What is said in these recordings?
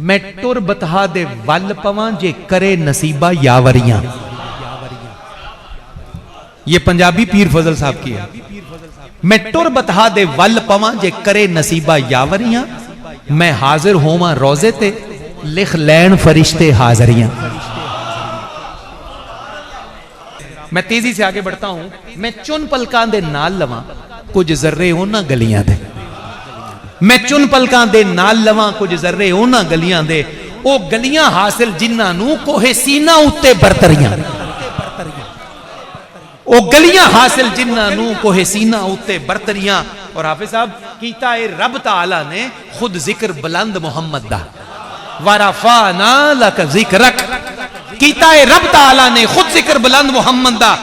میں ٹر بتہا دے ول پواں جے کرے نصیبہ یاوریاں. یہ پنجابی پیر فضل صاحب کی ہے. میں ٹر بتہا دے ول پواں جے کرے نصیبہ یاوریاں. میں حاضر ہوواں روزے تے لکھ لین فرشتے حاضریاں. میں تیزی سے آگے بڑھتا ہوں. میں چن پلکان دے نال لواں کچھ ذرے ہونا گلیاں دے. میں چن پلکان دے نال لواں کچھ ذرے ہونا گلیاں دے. او گلیاں حاصل جنہاں نو کوہ سینہ اُتے برتریاں. او گلیاں حاصل جنہاں نو کوہ سینہ اُتے برتریاں. اور حافظ صاحب کیتا ہے رب تعالیٰ نے خود ذکر بلند محمد دا. وَرَفَعْنَا لَكَ ذِكْرَكَ. کیتا ہے رب تعالیٰ نے خود ذکر بلند محمد دا.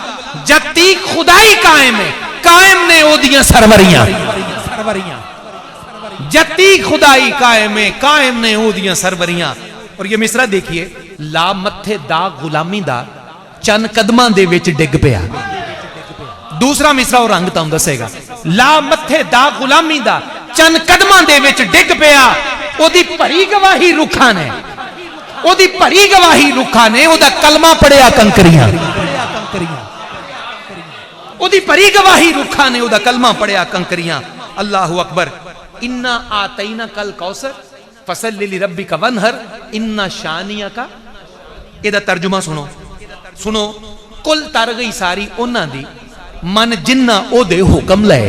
جتی خدائی قائم ہے قائم نے او دیاں سروریاں. جتی خدائی قائم ہے قائم نے او دیاں سروریاں. اور یہ مصرع دیکھئے لا متھے دا غلامی دا چند قدماں دے وچ ڈگ پیا. دوسرا مصرع اور رنگ تاؤں دسے گا. لا متھے دا غلامی دا چند قدماں دے وچ ڈگ پیا. او دی پری گواہی رکھا نے او دی پری گواہی رکھا نے او دا کلمہ پڑیا کنکریاں. او دی پری گواہی رکھا نے او دا کلمہ پڑیا کنکریاں. اللہ اکبر. اِنَّا آتَيْنَكَ الْكَوْثَرَ فَصَلِّ لِرَبِّكَ وَانْحَرْ اِنَّ شَانِئَكَ. یہ ترجمہ سنو سنو. کل تر گئی ساری انہاں دی من جنہ او دے حکم لے.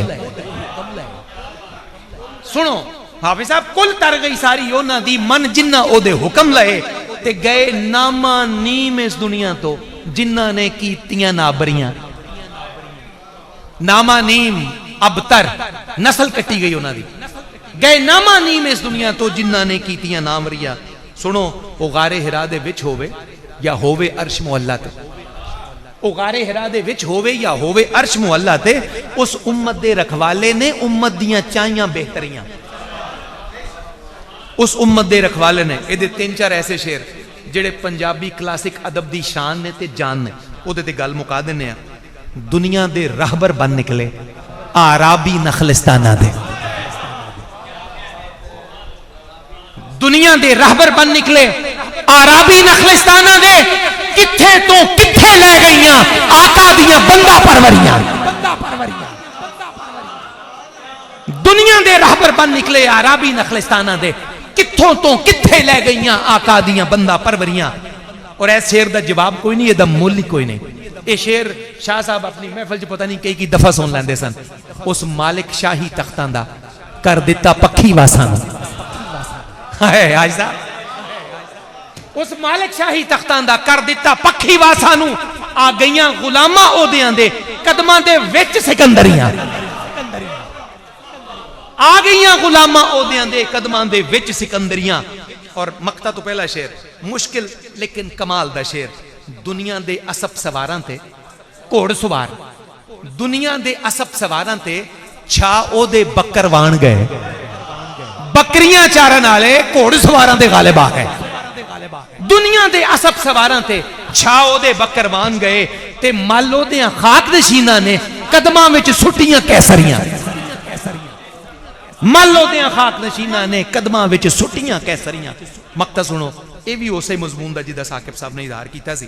سنو حافظ صاحب کل تر گئی ساری انہاں دی من جنہ او دے حکم لے. تے گئے ناما نیم اس دنیا تو جنہ نے کیتیاں نابریاں. ناما نیم ابتر نسل کٹی گئی انہاں دی. گئے ناما نیم اس دنیا تو جنہ نے کیتیاں نامریاں. سنو او غار ہرا دے وچ ہووے یا ہووے عرش معلیٰ تے. او غار ہرا دے وچ ہووے یا ہووے عرش معلیٰ تے اس امت دے رکھوالے نے امت دیاں چاہیاں بہتریاں. اس امت دے رکھوالے نے اے دے تین چار ایسے شعر جڑے پنجابی کلاسک ادب دی شان نے تے جان نے. او دے گل مکا دینے ہیں. دنیا دے راہبر بن نکلے آرابی نخلستانہ دے. دنیا دے راہبر بن نکلے آرابی نخلستانہ دے. کتھے تو کتھے لے گئیاں آقا دیاں بندہ پروریاں. دنیا دے راہبر بن نکلے آرابی نخلستانہ دے. کتھوں تو کتھے لے گئیاں آقا دیاں بندہ پروریاں. اور ایس شعر دا جواب کوئی نہیں, یہ دا مول کوئی نہیں. اے شعر شاہ صاحب اپنی محفل جو پتہ نہیں کئی کی دفعہ سن لیندے سن. اس مالک شاہی تختاں دا کر دیتا پکھی واسانو. آج صاحب اس مالک شاہی تختاں دا کر دیتا پکھی واسانو. آ گئیاں غلامہ او دیاں دے قدماں دے وچ سکندریاں. آ گئیاں غلامہ او دیاں دے قدماں دے وچ سکندریاں. اور مقطع تو پہلا شعر مشکل لیکن کمال دا شعر. دنیا دے اسب سواراں تے گھوڑ سوار. دنیا دے اسب سواراں تے چھا او دے بکر وان گئے. بکریاں چارن والے گھوڑ سواراں دے غالب آ گئے. دنیا دے اسب سواراں تے چھا او دے بکر وان گئے. تے مالو دیاں خاک نشیناں نے قدماں وچ سٹیاں کیسریاں. مالو دیاں خاک نشیناں نے قدماں وچ سٹیاں کیسریاں. مقطع سنو اے بھی اسے مضمون دا جدا ثاقب صاحب نے اظہار کیتا سی.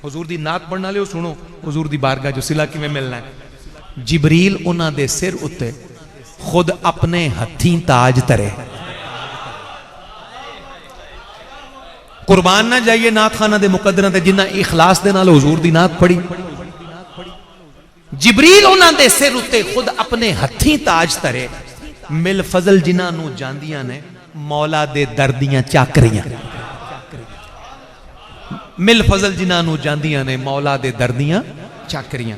حضور دی نعت پڑھنا لے سنو. حضور دی بارگاہ جو صلہ کی میں ملنا ہے. جبریل انہاں دے سر اتے خود اپنے ہتھیں تاج ترے. قربان نہ جائیے نعت خانہ دے مقدرہ تے جنہ اخلاص دے نال حضور دی نعت پڑھی. جبریل انہاں دے سر اتے خود اپنے ہتھیں تاج ترے. مل فضل جنہ نو جاندیاں نے مولا دے دردیاں چاکریاں. مل فضل جنہ نو جاندیاں نے مولا دے دردیاں چاکریاں.